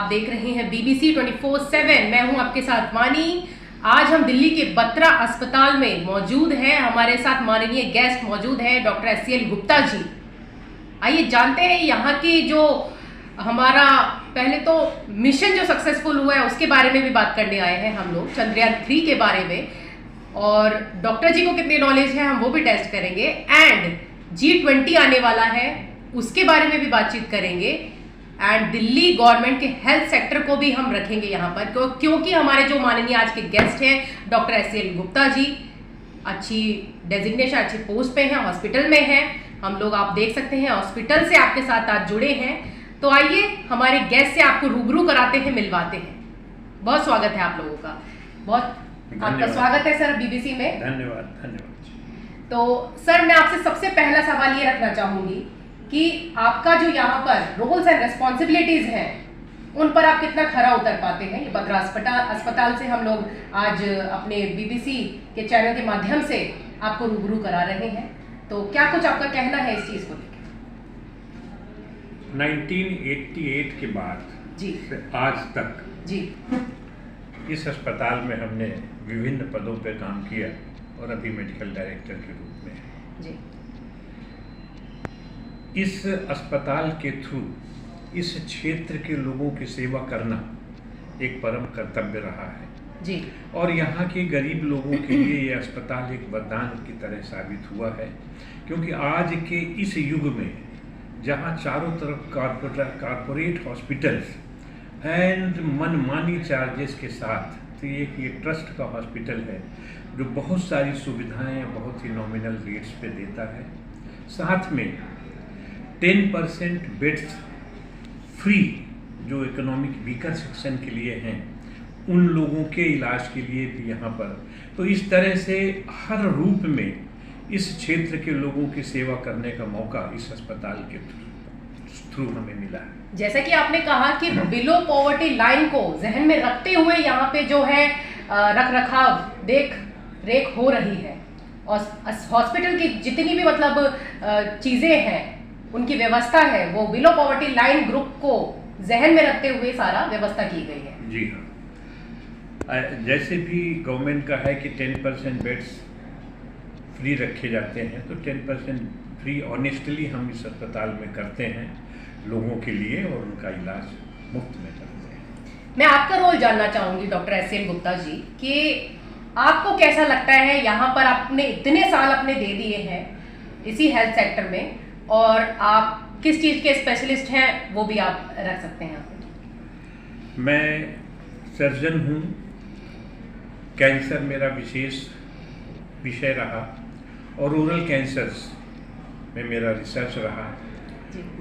देख रहे हैं BBC 24/7। मैं हूं आपके साथ वानी। आज हम दिल्ली के बत्रा अस्पताल में मौजूद हैं। हमारे साथ माननीय गेस्ट मौजूद हैं डॉक्टर SCL गुप्ता जी। आइए जानते हैं यहाँ की जो हमारा पहले तो मिशन जो सक्सेसफुल हुआ है उसके बारे में भी बात करने आए हैं हम लोग, चंद्रयान 3 के बारे में, और डॉक्टर जी को कितनी नॉलेज है हम वो भी टेस्ट करेंगे। एंड G20 आने वाला है उसके बारे में भी बातचीत करेंगे। एंड दिल्ली गवर्नमेंट के हेल्थ सेक्टर को भी हम रखेंगे यहाँ पर, क्योंकि हमारे जो माननीय आज के गेस्ट हैं डॉक्टर SCL गुप्ता जी अच्छी डेजिग्नेशन, अच्छी पोस्ट पे हैं, हॉस्पिटल में हैं। हम लोग आप देख सकते हैं हॉस्पिटल से आपके साथ आज जुड़े हैं। तो आइए हमारे गेस्ट से आपको रूबरू कराते हैं, मिलवाते हैं। बहुत स्वागत है आप लोगों का, बहुत आपका स्वागत है सर BBC में। धन्यवाद धन्यवाद। तो सर मैं आपसे सबसे पहला सवाल ये रखना चाहूंगी कि आपका जो यहाँ पर रोल्स एंड रेस्पॉन्सिबिलिटीज हैं उन पर आप कितना खरा उतर पाते हैं। ये बत्रा अस्पताल से हम लोग आज अपने BBC के चैनल के माध्यम से आपको रूबरू करा रहे हैं, तो क्या कुछ आपका कहना है इस चीज को लेकर? 1988 के बाद जी से आज तक जी इस अस्पताल में हमने विभिन्न पदों पर काम किया और अभी मेडिकल डायरेक्टर के रूप में हैं। जी इस अस्पताल के थ्रू इस क्षेत्र के लोगों की सेवा करना एक परम कर्तव्य रहा है जी। और यहाँ के गरीब लोगों के लिए ये अस्पताल एक वरदान की तरह साबित हुआ है, क्योंकि आज के इस युग में जहाँ चारों तरफ कारपोरेट हॉस्पिटल्स एंड मनमानी चार्जेस के साथ, तो ये ट्रस्ट का हॉस्पिटल है जो बहुत सारी सुविधाएं बहुत ही नॉमिनल रेट्स पे देता है, साथ में 10% बेड्स फ्री जो इकोनॉमिक वीकर सेक्शन के लिए हैं उन लोगों के इलाज के लिए भी यहाँ पर। तो इस तरह से हर रूप में इस क्षेत्र के लोगों की सेवा करने का मौका इस अस्पताल के थ्रू हमें मिला है। जैसा कि आपने कहा कि बिलो पॉवर्टी लाइन को जहन में रखते हुए यहाँ पे जो है रख रखाव देख रेख हो रही है, और हॉस्पिटल की जितनी भी मतलब चीज़ें हैं उनकी व्यवस्था है वो बिलो पॉवर्टी लाइन ग्रुप को जहन में रखते हुए सारा व्यवस्था की गई है। जी हाँ, जैसे भी गवर्नमेंट का है कि 10% बेड्स फ्री रखे जाते हैं, तो 10% फ्री ऑनेस्टली हम इस अस्पताल में करते हैं लोगों के लिए और उनका इलाज मुफ्त में करते हैं। मैं आपका रोल जानना चाहूँगी डॉक्टर SCL गुप्ता जी कि आपको कैसा लगता है यहाँ पर आपने इतने साल अपने दे दिए हैं इसी हेल्थ सेक्टर में, और आप किस चीज़ के स्पेशलिस्ट हैं वो भी आप रख सकते हैं यहाँ पे। मैं सर्जन हूँ, कैंसर मेरा विशेष विषय रहा और ओरल कैंसर्स में मेरा रिसर्च रहा,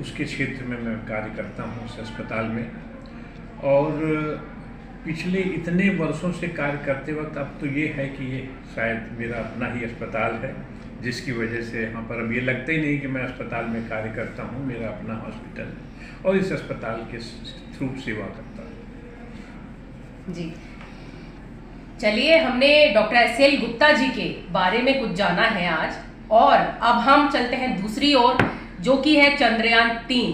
उसके क्षेत्र में मैं कार्य करता हूँ इस अस्पताल में। और पिछले इतने वर्षों से कार्य करते वक्त अब तो ये है कि ये शायद मेरा अपना ही अस्पताल है, जिसकी वजह से यहाँ पर अब ये लगता ही नहीं कि मैं अस्पताल में कार्य करता हूँ, मेरा अपना हॉस्पिटल है और इस अस्पताल के थ्रू सेवा करता हूँ। जी चलिए, हमने डॉक्टर SCL गुप्ता जी के बारे में कुछ जाना है आज, और अब हम चलते हैं दूसरी ओर जो कि है चंद्रयान 3।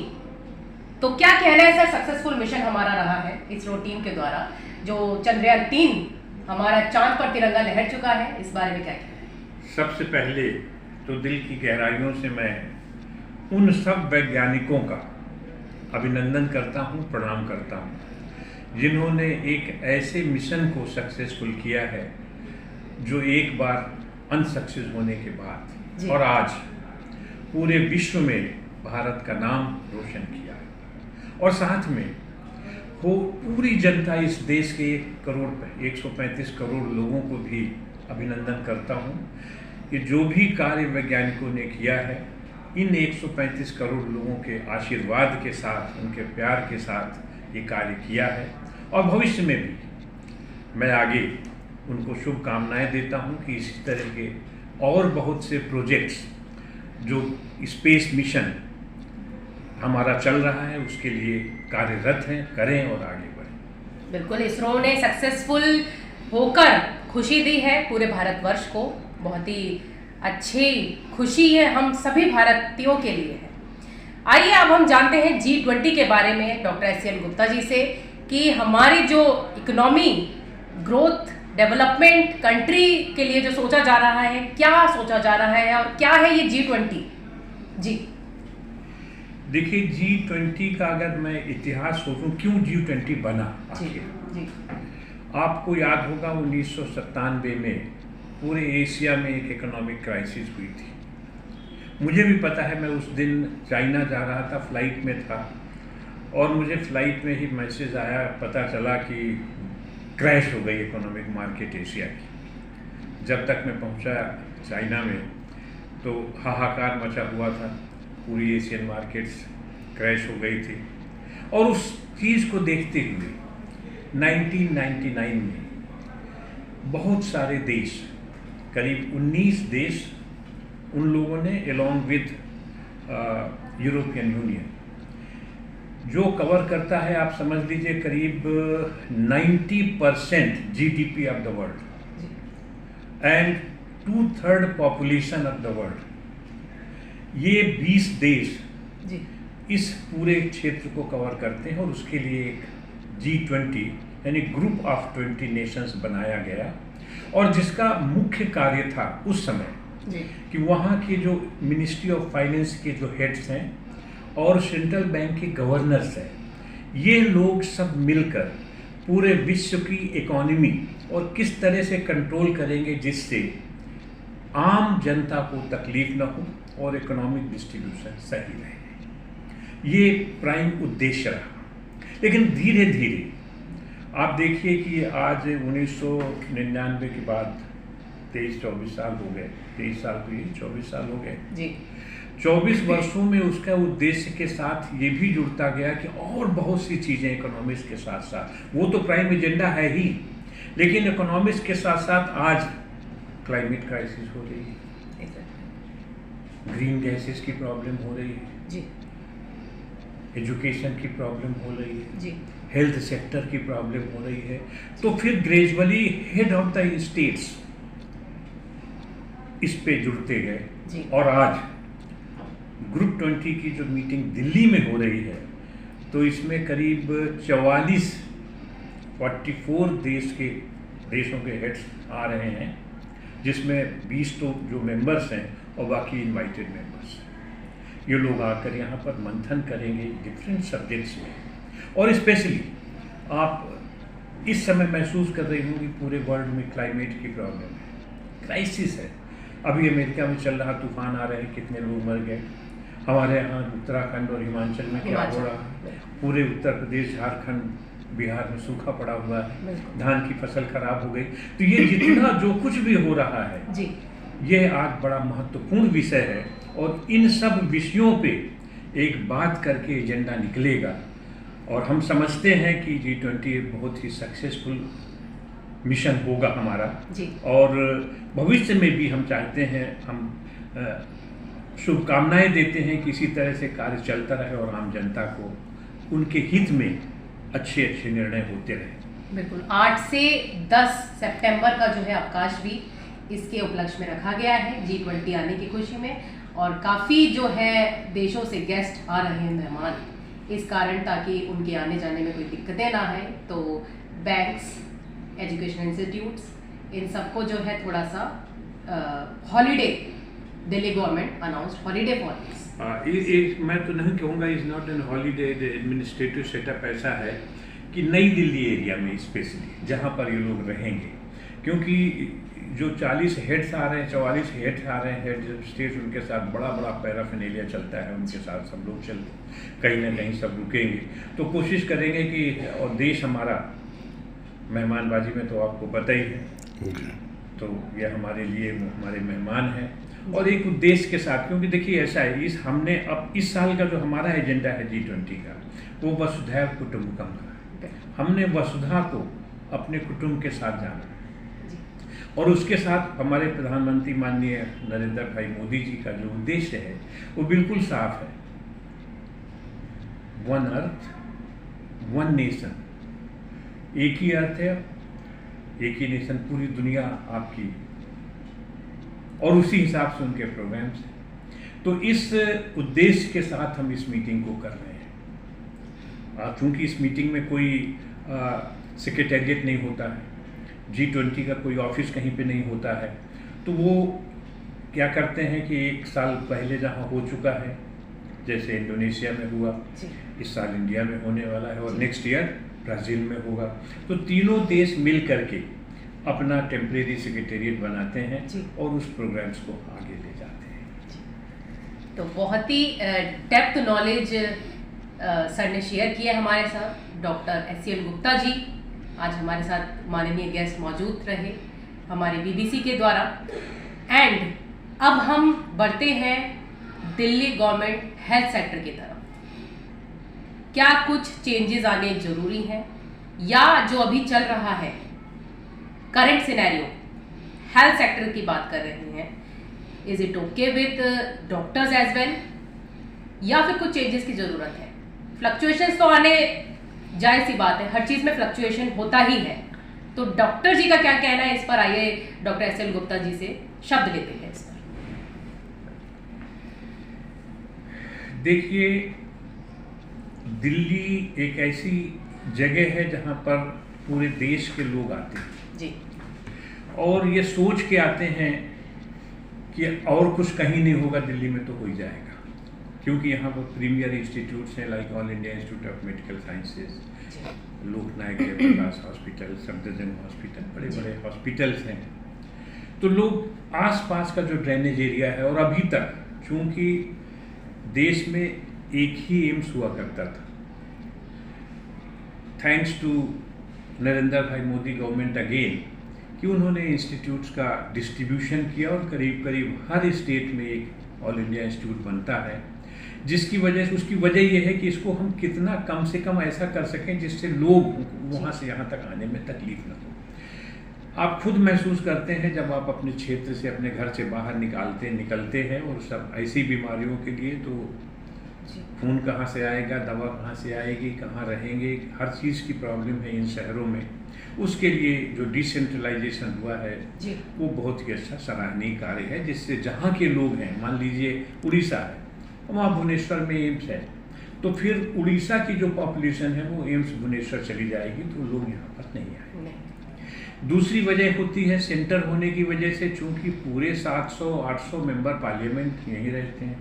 तो क्या कहना है सर, सक्सेसफुल मिशन हमारा रहा है इसरो टीम के द्वारा, जो चंद्रयान 3 हमारा चांद पर तिरंगा लहर चुका है, इस बारे में क्या कहना है? सबसे पहले तो दिल की गहराइयों से मैं उन सब वैज्ञानिकों का अभिनंदन करता हूँ, प्रणाम करता हूँ जिन्होंने एक ऐसे मिशन को सक्सेसफुल किया है जो एक बार अनसक्सेस होने के बाद और आज पूरे विश्व में भारत का नाम रोशन किया है। और साथ में वो पूरी जनता, इस देश के 135 करोड़ लोगों को भी अभिनंदन करता हूँ कि जो भी कार्य वैज्ञानिकों ने किया है इन 135 करोड़ लोगों के आशीर्वाद के साथ, उनके प्यार के साथ ये कार्य किया है। और भविष्य में भी मैं आगे उनको शुभकामनाएं देता हूं कि इसी तरह के और बहुत से प्रोजेक्ट्स जो स्पेस मिशन हमारा चल रहा है उसके लिए कार्यरत हैं, करें और आगे बढ़ें। बिल्कुल, इसरो ने सक्सेसफुल होकर खुशी दी है पूरे भारतवर्ष को, बहुत ही अच्छी खुशी है हम सभी भारतीयों के लिए है। आइए अब हम जानते हैं G20 के बारे में डॉक्टर SCL गुप्ता जी से कि हमारी जो इकोनॉमी ग्रोथ डेवलपमेंट कंट्री के लिए जो सोचा जा रहा है, क्या सोचा जा रहा है और क्या है ये G20? जी देखिए, G20 का अगर मैं इतिहास सोचूं क्यों G20 बना आखिर, जी आपको याद होगा 1997 में पूरे एशिया में एक इकोनॉमिक क्राइसिस हुई थी। मुझे भी पता है, मैं उस दिन चाइना जा रहा था, फ्लाइट में था, और मुझे फ्लाइट में ही मैसेज आया, पता चला कि क्रैश हो गई इकोनॉमिक मार्केट एशिया की। जब तक मैं पहुंचा चाइना में तो हाहाकार मचा हुआ था, पूरी एशियन मार्केट्स क्रैश हो गई थी। और उस चीज़ को देखते हुए 1999 में बहुत सारे देश, करीब 19 देश, उन लोगों ने अलॉन्ग विद यूरोपियन यूनियन, जो कवर करता है, आप समझ लीजिए करीब 90% GDP of the world and 2/3 population of the world, ये 20 देश जी इस पूरे क्षेत्र को कवर करते हैं। और उसके लिए एक G20 यानी ग्रुप ऑफ 20 नेशंस बनाया गया, और जिसका मुख्य कार्य था उस समय जी कि वहाँ के जो मिनिस्ट्री ऑफ फाइनेंस के जो हेड्स हैं और सेंट्रल बैंक के गवर्नर्स हैं, ये लोग सब मिलकर पूरे विश्व की इकोनॉमी और किस तरह से कंट्रोल करेंगे जिससे आम जनता को तकलीफ न हो और इकोनॉमिक डिस्ट्रीब्यूशन सही रहे। ये प्राइम उद्देश्य रहा। लेकिन धीरे धीरे आप देखिए कि आज 1999 के बाद 23-24 साल हो गए, 23 साल तो ये 24 साल हो गए जी 24 वर्षों में उसका उद्देश्य के साथ ये भी जुड़ता गया कि और बहुत सी चीज़ें इकोनॉमिक्स के साथ साथ, वो तो प्राइम एजेंडा है ही, लेकिन इकोनॉमिक्स के साथ साथ आज क्लाइमेट क्राइसिस हो रही है, ग्रीन गैसेस की प्रॉब्लम हो रही है जी एजुकेशन की प्रॉब्लम हो रही है जी हेल्थ सेक्टर की प्रॉब्लम हो रही है। तो फिर gradually head of the states इस पे जुड़ते गए, जी और आज ग्रुप 20 की जो मीटिंग दिल्ली में हो रही है, तो इसमें करीब 44 देशों के हेड्स आ रहे हैं, जिसमें 20 तो जो मेंबर्स हैं और बाकी इनवाइटेड मेंबर्स हैं। ये लोग आकर यहाँ पर मंथन करेंगे डिफरेंट सब्जेक्ट्स में। और स्पेशली आप इस समय महसूस कर रही होंगी पूरे वर्ल्ड में क्लाइमेट की प्रॉब्लम है, क्राइसिस है। अभी अमेरिका में चल रहा तूफान आ रहे हैं, कितने लोग मर गए। हमारे यहाँ उत्तराखंड और हिमाचल में क्या हो रहा है, पूरे उत्तर प्रदेश, झारखंड, बिहार में सूखा पड़ा हुआ है, धान की फसल खराब हो गई। तो ये जितना जो कुछ भी हो रहा है जी ये आज बड़ा महत्वपूर्ण विषय है, और इन सब विषयों पे एक बात करके एजेंडा निकलेगा। और हम समझते हैं कि G20 एक बहुत ही सक्सेसफुल मिशन होगा हमारा जी और भविष्य में भी हम चाहते हैं, हम शुभकामनाएं देते हैं कि इसी तरह से कार्य चलता रहे और आम जनता को उनके हित में अच्छे अच्छे निर्णय होते रहे। बिल्कुल 8 से 10 सितंबर का जो है अवकाश भी इसके उपलक्ष्य में रखा गया है G20 आने की खुशी में, और काफ़ी जो है देशों से गेस्ट आ रहे हैं, मेहमान, इस कारण ताकि उनके आने जाने में कोई दिक्कतें ना आए। तो बैंक्स, एजुकेशन इंस्टीट्यूट्स, इन सबको जो है थोड़ा सा holiday, Delhi government announced holiday for this. मैं तो नहीं कहूँगा is not an holiday, administrative setup ऐसा है कि नई दिल्ली एरिया में स्पेशली जहाँ पर ये लोग रहेंगे, क्योंकि जो 40 हेड्स आ रहे हैं, 44 हेड्स आ रहे हैं, हेड स्टेट, उनके साथ बड़ा बड़ा पैराफिनेलिया चलता है, उनके साथ सब लोग कहीं ना कहीं सब रुकेंगे। तो कोशिश करेंगे कि, और देश हमारा मेहमानबाजी में तो आपको पता ही है, तो ये हमारे लिए हमारे मेहमान हैं और एक उद्देश्य के साथ, क्योंकि देखिए ऐसा है, हमने अब इस साल का जो हमारा एजेंडा है G20 का, वो वसुधैव कुटुंबकम का। हमने वसुधा को अपने कुटुंब के साथ जाना, और उसके साथ हमारे प्रधानमंत्री माननीय नरेंद्र भाई मोदी जी का जो उद्देश्य है वो बिल्कुल साफ है, वन अर्थ वन नेशन, एक ही अर्थ है, एक ही नेशन, पूरी दुनिया आपकी, और उसी हिसाब से उनके प्रोग्राम्स हैं। तो इस उद्देश्य के साथ हम इस मीटिंग को कर रहे हैं। चूंकि इस मीटिंग में कोई सेक्रेटेरिएट नहीं होता है, G20 का कोई ऑफिस कहीं पे नहीं होता है। तो वो क्या करते हैं कि एक साल पहले जहाँ हो चुका है, जैसे इंडोनेशिया में हुआ, इस साल इंडिया में होने वाला है और नेक्स्ट ईयर ब्राज़ील में होगा, तो तीनों देश मिल करके अपना टेम्परेरी सेक्रेटेरिएट बनाते हैं और उस प्रोग्राम्स को आगे ले जाते हैं। तो बहुत ही डेप्थ नॉलेज सर ने शेयर किया हमारे साथ। डॉक्टर SCL गुप्ता जी आज हमारे साथ माननीय गेस्ट मौजूद रहे हमारे BBC के द्वारा। एंड अब हम बढ़ते हैं दिल्ली गवर्नमेंट हेल्थ सेक्टर की तरफ। क्या कुछ चेंजेस आने जरूरी हैं, या जो अभी चल रहा है करंट सिनेरियो हेल्थ सेक्टर की बात कर रहे हैं, is it okay with doctors as well, या फिर कुछ चेंजेस की जरूरत है? फ्लक्चुएशंस तो आने जायज सी बात है, हर चीज में फ्लक्चुएशन होता ही है। तो डॉक्टर जी का क्या कहना है इस पर? आइए डॉक्टर SCL गुप्ता जी से शब्द लेते हैं इस पर। देखिए, दिल्ली एक ऐसी जगह है जहाँ पर पूरे देश के लोग आते हैं जी, और ये सोच के आते हैं कि और कुछ कहीं नहीं होगा, दिल्ली में तो हो ही जाएगा, क्योंकि यहाँ पर प्रीमियर इंस्टीट्यूट्स हैं like All India Institute of Medical Sciences, Loknayak Jayaprakash hospital, Safdarjung hospital, बड़े बड़े हॉस्पिटल्स हैं। तो लोग आसपास का जो ड्रेनेज एरिया है, और अभी तक चूँकि देश में एक ही एम्स हुआ करता था, थैंक्स टू नरेंद्र भाई मोदी गवर्नमेंट अगेन, कि उन्होंने इंस्टीट्यूट्स का डिस्ट्रीब्यूशन किया और करीब करीब हर स्टेट में एक ऑल इंडिया इंस्टीट्यूट बनता है, जिसकी वजह से उसकी वजह यह है कि इसको हम कितना कम से कम ऐसा कर सकें जिससे लोग वहाँ से यहाँ तक आने में तकलीफ न हो। आप खुद महसूस करते हैं जब आप अपने क्षेत्र से, अपने घर से बाहर निकलते हैं, और सब ऐसी बीमारियों के लिए तो खून कहाँ से आएगा, दवा कहाँ से आएगी, कहाँ रहेंगे, हर चीज़ की प्रॉब्लम है इन शहरों में। उसके लिए जो डिसेंट्रलाइजेशन हुआ है वो बहुत ही अच्छा सराहनीय कार्य है, जिससे जहाँ के लोग हैं, मान लीजिए उड़ीसा है, वहाँ भुवनेश्वर में एम्स है, तो फिर उड़ीसा की जो पॉपुलेशन है वो एम्स भुवनेश्वर चली जाएगी, तो लोग यहाँ पर नहीं आएंगे। दूसरी वजह होती है सेंटर होने की वजह से, चूँकि पूरे 700-800 मेंबर पार्लियामेंट यहीं रहते हैं,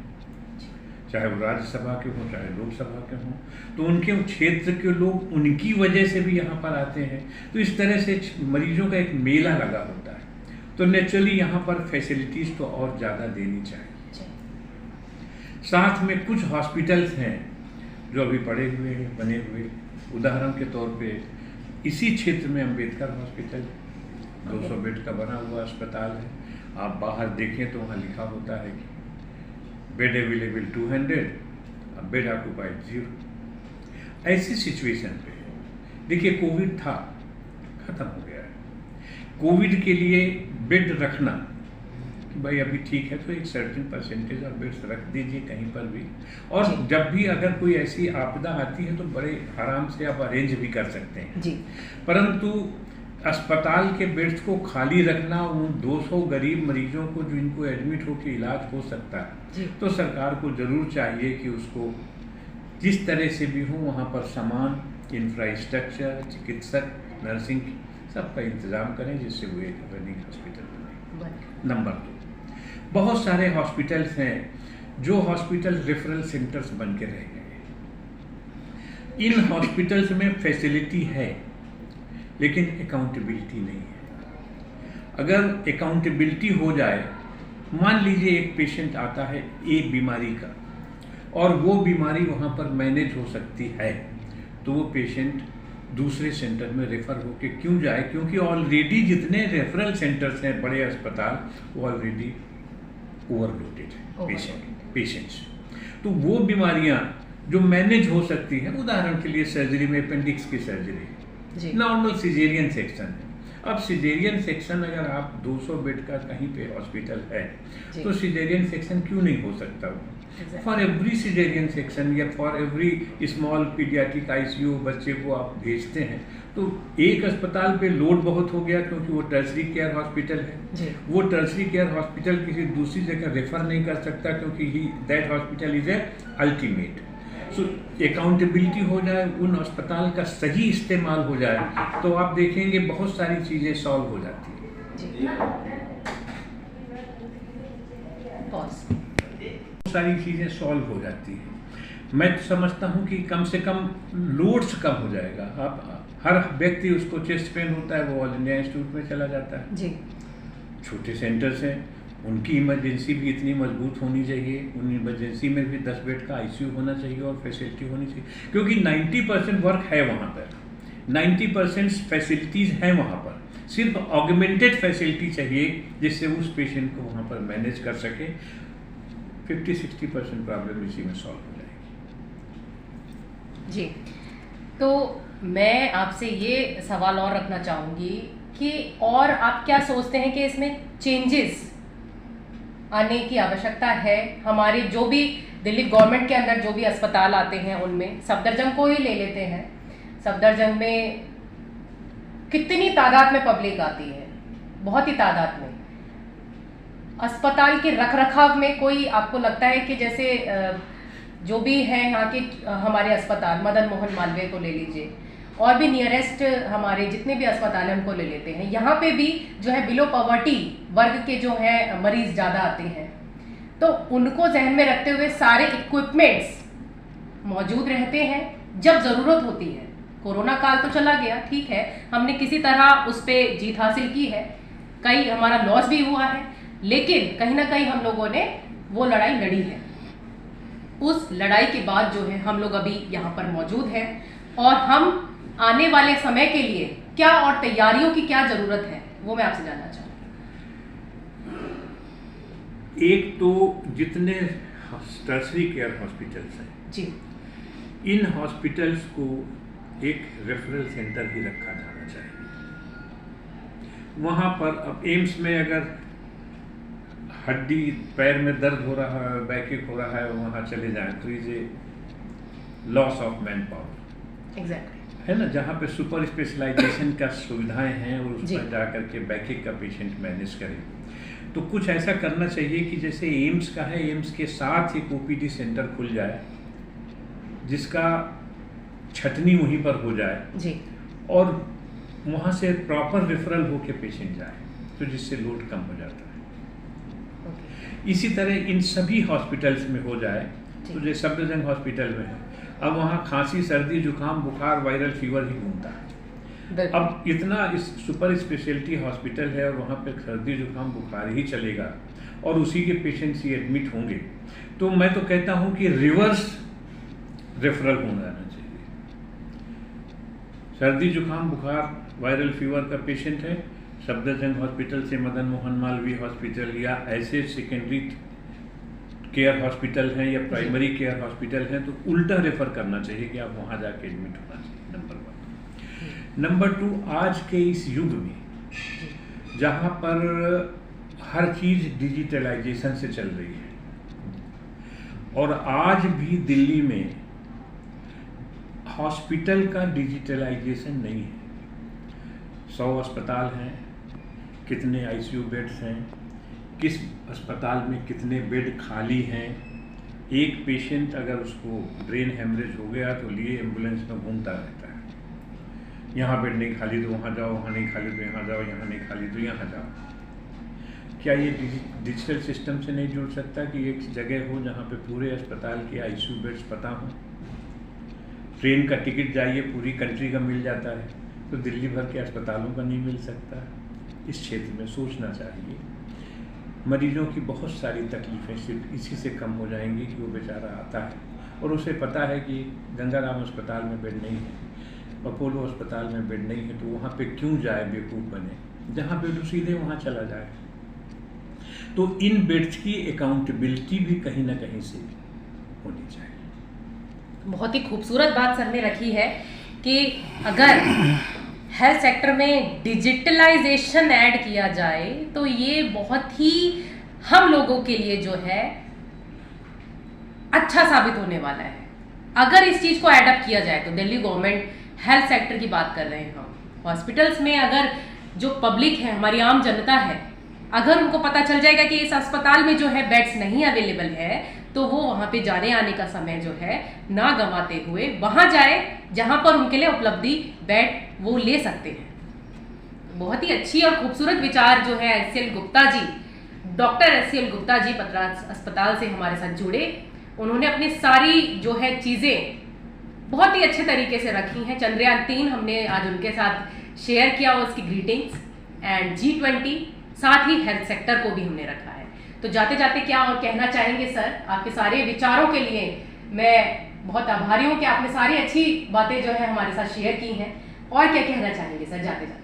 चाहे वो राज्यसभा के हों चाहे लोकसभा के हों, तो उनके क्षेत्र के लोग उनकी वजह से भी यहाँ पर आते हैं। तो इस तरह से मरीजों का एक मेला लगा होता है, तो नेचुरली यहाँ पर फैसिलिटीज़ तो और ज़्यादा देनी चाहिए। साथ में कुछ हॉस्पिटल्स हैं जो अभी पड़े हुए हैं, बने हुए, उदाहरण के तौर पे इसी क्षेत्र में अम्बेडकर हॉस्पिटल 200 बेड का बना हुआ अस्पताल है। आप बाहर देखें तो वहाँ लिखा होता है कि बेड अवेलेबल 200, अब बेड ऑक्यूपाइड 0। ऐसी सिचुएशन पे देखिए, कोविड था, ख़त्म हो गया है। कोविड के लिए बेड रखना कि भाई अभी ठीक है तो एक सर्टेन परसेंटेज ऑफ बेड्स रख दीजिए कहीं पर भी, और जब भी अगर कोई ऐसी आपदा आती है तो बड़े आराम से आप अरेंज भी कर सकते हैं जी। परंतु अस्पताल के बेड्स को खाली रखना, उन 200 गरीब मरीजों को जो इनको एडमिट होकर इलाज हो सकता है, तो सरकार को ज़रूर चाहिए कि उसको जिस तरह से भी हो वहाँ पर सामान, इंफ्रास्ट्रक्चर, चिकित्सक, नर्सिंग सबका इंतज़ाम करें, जिससे वो एक रनिंग हॉस्पिटल बने। नंबर 2, बहुत सारे हॉस्पिटल्स हैं जो हॉस्पिटल रेफरल सेंटर्स बन के रह गए हैं। इन हॉस्पिटल्स में फैसिलिटी है लेकिन अकाउंटेबिलिटी नहीं है। अगर अकाउंटेबिलिटी हो जाए, मान लीजिए एक पेशेंट आता है एक बीमारी का और वो बीमारी वहाँ पर मैनेज हो सकती है, तो वो पेशेंट दूसरे सेंटर में रेफ़र होके क्यों जाए? क्योंकि ऑलरेडी जितने रेफरल सेंटर्स हैं बड़े अस्पताल, वो ऑलरेडी ओवरलोडेड है पेशेंट्स। तो वो बीमारियाँ जो मैनेज हो सकती हैं, उदाहरण के लिए सर्जरी में अपेंडिक्स की सर्जरी, नॉर्मल सिजेरियन सेक्शन है। अब सिजेरियन सेक्शन अगर आप 200 बेड का कहीं पे हॉस्पिटल है तो सिजेरियन सेक्शन क्यों नहीं हो सकता? फॉर एवरी सिजेरियन सेक्शन या for every small paediatric ICU बच्चे को आप भेजते हैं, तो एक अस्पताल पे लोड बहुत हो गया क्योंकि वो टर्सरी केयर हॉस्पिटल है। वो टर्सरी केयर हॉस्पिटल किसी दूसरी जगह रेफर नहीं कर सकता क्योंकि that hospital is a ultimate. Accountability हो जाए, उन अस्पताल का सही इस्तेमाल हो जाए, तो आप देखेंगे बहुत सारी चीज़ें सॉल्व हो जाती हैं। बहुत सारी चीज़ें सॉल्व हो जाती हैं। मैं तो समझता हूँ कि कम से कम लोड्स कम हो जाएगा। आप हर व्यक्ति, उसको चेस्ट पेन होता है, वो ऑल इंडिया इंस्टीट्यूट में चला जाता है जी। छोटे सेंटर्स हैं, उनकी इमरजेंसी भी इतनी मजबूत होनी चाहिए, उन इमरजेंसी में भी 10 बेड का आईसीयू होना चाहिए और फैसिलिटी होनी चाहिए, क्योंकि 90% वर्क है वहाँ पर, 90% फैसिलिटीज़ हैं वहाँ पर। सिर्फ ऑगमेंटेड फैसिलिटी चाहिए जिससे उस पेशेंट को वहाँ पर मैनेज कर सके। 50-60% प्रॉब्लम इसी में सॉल्व हो जाएगी। जी, तो मैं आपसे ये सवाल और रखना चाहूँगी कि और आप क्या सोचते हैं कि इसमें चेंजेस आने की आवश्यकता है? हमारे जो भी दिल्ली गवर्नमेंट के अंदर जो भी अस्पताल आते हैं उनमें, सफदरजंग को ही ले लेते हैं, सफदरजंग में कितनी तादाद में पब्लिक आती है, बहुत ही तादाद में। अस्पताल के रखरखाव में कोई आपको लगता है कि जैसे जो भी है यहाँ के हमारे अस्पताल, मदन मोहन मालवीय को ले लीजिए, और भी नियरेस्ट हमारे जितने भी अस्पताल हैं उनको ले लेते हैं, यहाँ पे भी जो है बिलो पॉवर्टी वर्ग के जो है मरीज ज़्यादा आते हैं, तो उनको जहन में रखते हुए सारे इक्विपमेंट्स मौजूद रहते हैं जब ज़रूरत होती है। कोरोना काल तो चला गया, ठीक है, हमने किसी तरह उस पर जीत हासिल की है, कई हमारा लॉस भी हुआ है, लेकिन कहीं ना कहीं हम लोगों ने वो लड़ाई लड़ी है। उस लड़ाई के बाद जो है हम लोग अभी यहाँ पर मौजूद हैं, और हम आने वाले समय के लिए क्या और तैयारियों की क्या जरूरत है वो मैं आपसे जानना चाहूँगी। एक तो जितने टर्शरी केयर हॉस्पिटल्स हैं जी, इन हॉस्पिटल्स को एक रेफरल सेंटर ही रखा जाना चाहिए। वहाँ पर अब एम्स में अगर हड्डी पैर में दर्द हो रहा है, बैकएक हो रहा है, वहाँ चले जाएं तो is a loss of man power. Exactly, है ना, जहाँ पे सुपर स्पेशलाइजेशन का सुविधाएं हैं और उस पर जा करके बैकएक का पेशेंट मैनेज करें। तो कुछ ऐसा करना चाहिए कि जैसे एम्स का है, एम्स के साथ एक ओपीडी सेंटर खुल जाए जिसका छटनी वहीं पर हो जाए जी, और वहाँ से प्रॉपर रेफरल होके पेशेंट जाए, तो जिससे लोड कम हो जाता है। इसी तरह इन सभी हॉस्पिटल्स में हो जाए, तो जैसे सफदरजंग हॉस्पिटल में है, अब वहाँ खांसी, सर्दी, जुकाम, बुखार, वायरल फीवर ही घूमता है। अब इतना इस सुपर स्पेशलिटी हॉस्पिटल है और वहाँ पे सर्दी, जुकाम, बुखार ही चलेगा और उसी के पेशेंट्स ही एडमिट होंगे, तो मैं तो कहता हूँ कि रिवर्स रेफरल होना चाहिए। सर्दी, जुकाम, बुखार, वायरल फीवर का पेशेंट है, सफदरजंग हॉस्पिटल से मदन मोहन मालवीय हॉस्पिटल या ऐसे सेकेंडरी केयर हॉस्पिटल हैं या प्राइमरी केयर हॉस्पिटल हैं, तो उल्टा रेफर करना चाहिए कि आप वहाँ जाके एडमिट होना चाहिए। नंबर 1। नंबर 2, आज के इस युग में जहाँ पर हर चीज़ डिजिटलाइजेशन से चल रही है, और आज भी दिल्ली में हॉस्पिटल का डिजिटलाइजेशन नहीं है। 100 अस्पताल हैं, कितने आईसीयू बेड्स हैं, किस अस्पताल में कितने बेड खाली हैं। एक पेशेंट अगर उसको ब्रेन हेमरेज हो गया तो लिए एम्बुलेंस में घूमता रहता है, यहाँ बेड नहीं खाली तो वहाँ जाओ, वहाँ नहीं खाली तो यहाँ जाओ, यहाँ नहीं खाली तो यहाँ जाओ। क्या ये डिजिटल सिस्टम से नहीं जुड़ सकता कि एक जगह हो जहाँ पे पूरे अस्पताल के आईसीयू बेड्स पता हो? ट्रेन का टिकट जाइए पूरी कंट्री का मिल जाता है, तो दिल्ली भर के अस्पतालों का नहीं मिल सकता। इस क्षेत्र में सोचना चाहिए। मरीजों की बहुत सारी तकलीफ़ें सिर्फ इसी से कम हो जाएंगी कि वो बेचारा आता है और उसे पता है कि गंगाराम अस्पताल में बेड नहीं है, अपोलो अस्पताल में बेड नहीं है, तो वहाँ पे क्यों जाए बेवकूफ़ बने, जहाँ बेड सीधे वहाँ चला जाए। तो इन बेड्स की अकाउंटेबिलिटी भी कहीं ना कहीं से होनी चाहिए। बहुत ही खूबसूरत बात सर ने रखी है कि अगर हेल्थ सेक्टर में डिजिटलाइजेशन ऐड किया जाए तो ये बहुत ही हम लोगों के लिए जो है अच्छा साबित होने वाला है। अगर इस चीज़ को एडप्ट किया जाए तो दिल्ली गवर्नमेंट हेल्थ सेक्टर की बात कर रहे हैं हम, हॉस्पिटल्स में अगर जो पब्लिक है, हमारी आम जनता है, अगर उनको पता चल जाएगा कि इस अस्पताल में जो है बेड्स नहीं अवेलेबल है, तो वो वहाँ पे जाने आने का समय जो है ना गंवाते हुए वहाँ जाए जहाँ पर उनके लिए उपलब्धि बेड वो ले सकते हैं। बहुत ही अच्छी और खूबसूरत विचार जो है SCL Gupta ji, doctor SCL Gupta ji Batra अस्पताल से हमारे साथ जुड़े। उन्होंने अपनी सारी जो है चीज़ें बहुत ही अच्छे तरीके से रखी हैं। चंद्रयान 3 हमने आज उनके साथ शेयर किया, उसकी ग्रीटिंग्स, एंड G20, साथ ही हेल्थ सेक्टर को भी हमने रखा है। तो जाते जाते क्या और कहना चाहेंगे सर? आपके सारे विचारों के लिए मैं बहुत आभारी हूँ कि आपने सारी अच्छी बातें जो है हमारे साथ शेयर की हैं। और क्या कहना चाहेंगे सर जाते जाते?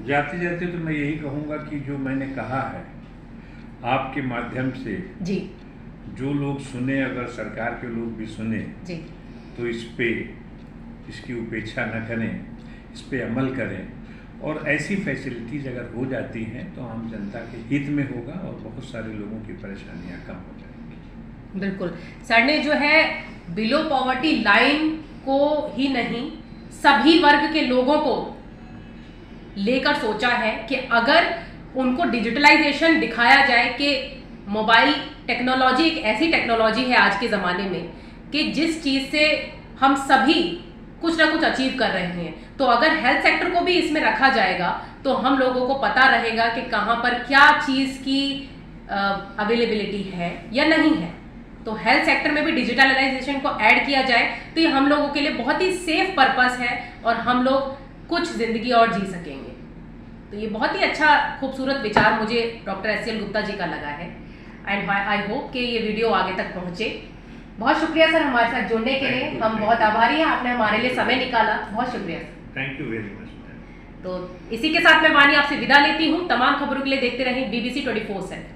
जाते जाते तो मैं यही कहूँगा कि जो मैंने कहा है आपके माध्यम से जी, जो लोग सुने, अगर सरकार के लोग भी सुने जी, तो इसकी उपेक्षा न करें, इस पे अमल करें। और ऐसी फैसिलिटीज़ अगर हो जाती हैं तो आम जनता के हित में होगा और बहुत सारे लोगों की परेशानियां कम हो जाएंगी। बिल्कुल। सर ने जो है बिलो पॉवर्टी लाइन को ही नहीं, सभी वर्ग के लोगों को लेकर सोचा है कि अगर उनको डिजिटलाइजेशन दिखाया जाए कि मोबाइल टेक्नोलॉजी एक ऐसी टेक्नोलॉजी है आज के ज़माने में कि जिस चीज़ से हम सभी कुछ ना कुछ अचीव कर रहे हैं, तो अगर हेल्थ सेक्टर को भी इसमें रखा जाएगा तो हम लोगों को पता रहेगा कि कहाँ पर क्या चीज़ की अवेलेबिलिटी है या नहीं है। तो हेल्थ सेक्टर में भी डिजिटलाइजेशन को ऐड किया जाए तो ये हम लोगों के लिए बहुत ही सेफ पर्पस है और हम लोग कुछ ज़िंदगी और जी सकेंगे। तो ये बहुत ही अच्छा खूबसूरत विचार मुझे डॉक्टर एससीएल गुप्ता जी का लगा है, एंड आई होप कि ये वीडियो आगे तक पहुँचे। बहुत शुक्रिया सर हमारे साथ जुड़ने के लिए, हम बहुत आभारी हैं, आपने हमारे लिए समय निकाला। बहुत शुक्रिया sir. Thank you very much. तो इसी के साथ मैं वानी आपसे विदा लेती हूँ। तमाम खबरों के लिए देखते रहें BBC 24/7।